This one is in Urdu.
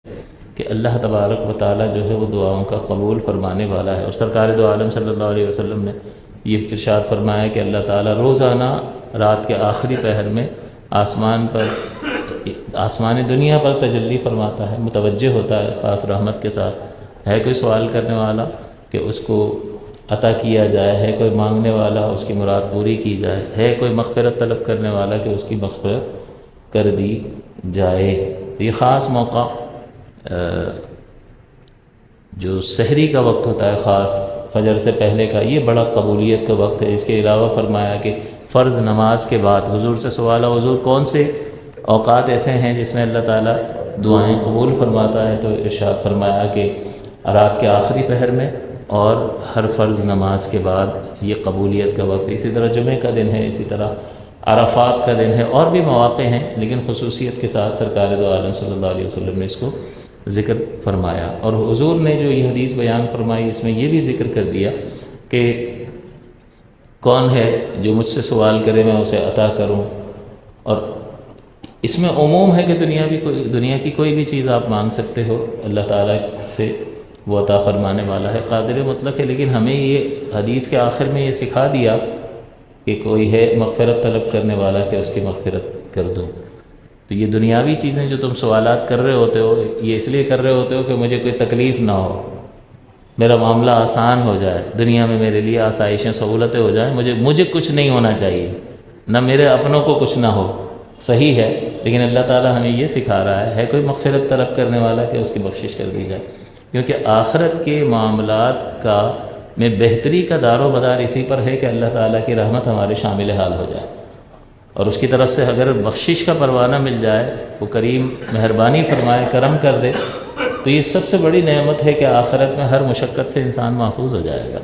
کہ اللہ تبارک و تعالیٰ جو ہے وہ دعاؤں کا قبول فرمانے والا ہے، اور سرکار دو عالم صلی اللہ علیہ وسلم نے یہ ارشاد فرمایا کہ اللہ تعالیٰ روزانہ رات کے آخری پہر میں آسمان دنیا پر تجلی فرماتا ہے، متوجہ ہوتا ہے خاص رحمت کے ساتھ۔ ہے کوئی سوال کرنے والا کہ اس کو عطا کیا جائے، ہے کوئی مانگنے والا اس کی مراد پوری کی جائے، ہے کوئی مغفرت طلب کرنے والا کہ اس کی مغفرت کر دی جائے۔ یہ خاص موقع جو سحری کا وقت ہوتا ہے، خاص فجر سے پہلے کا، یہ بڑا قبولیت کا وقت ہے۔ اس کے علاوہ فرمایا کہ فرض نماز کے بعد حضور سے سوال ہے، حضور کون سے اوقات ایسے ہیں جس میں اللہ تعالیٰ دعائیں قبول فرماتا ہے؟ تو ارشاد فرمایا کہ رات کے آخری پہر میں اور ہر فرض نماز کے بعد یہ قبولیت کا وقت ہے۔ اسی طرح جمعہ کا دن ہے، اسی طرح عرفات کا دن ہے، اور بھی مواقع ہیں، لیکن خصوصیت کے ساتھ سرکار دو عالم صلی اللہ علیہ وسلم نے اس کو ذکر فرمایا۔ اور حضور نے جو یہ حدیث بیان فرمائی، اس میں یہ بھی ذکر کر دیا کہ کون ہے جو مجھ سے سوال کرے میں اسے عطا کروں، اور اس میں عموم ہے کہ دنیا کی کوئی بھی چیز آپ مانگ سکتے ہو، اللہ تعالیٰ سے وہ عطا فرمانے والا ہے، قادر مطلق ہے۔ لیکن ہمیں یہ حدیث کے آخر میں یہ سکھا دیا کہ کوئی ہے مغفرت طلب کرنے والا کہ اس کی مغفرت کر دوں۔ تو یہ دنیاوی چیزیں جو تم سوالات کر رہے ہوتے ہو، یہ اس لیے کر رہے ہوتے ہو کہ مجھے کوئی تکلیف نہ ہو، میرا معاملہ آسان ہو جائے، دنیا میں میرے لیے آسائشیں سہولتیں ہو جائیں، مجھے کچھ نہیں ہونا چاہیے، نہ میرے اپنوں کو کچھ نہ ہو۔ صحیح ہے، لیکن اللہ تعالیٰ ہمیں یہ سکھا رہا ہے کوئی مغفرت طلب کرنے والا کہ اس کی بخشش کر دی جائے، کیونکہ آخرت کے معاملات میں بہتری کا دار و مدار اسی پر ہے کہ اللہ تعالیٰ کی رحمت ہمارے شامل حال ہو جائے، اور اس کی طرف سے اگر بخشش کا پروانہ مل جائے، وہ کریم مہربانی فرمائے، کرم کر دے، تو یہ سب سے بڑی نعمت ہے کہ آخرت میں ہر مشقت سے انسان محفوظ ہو جائے گا۔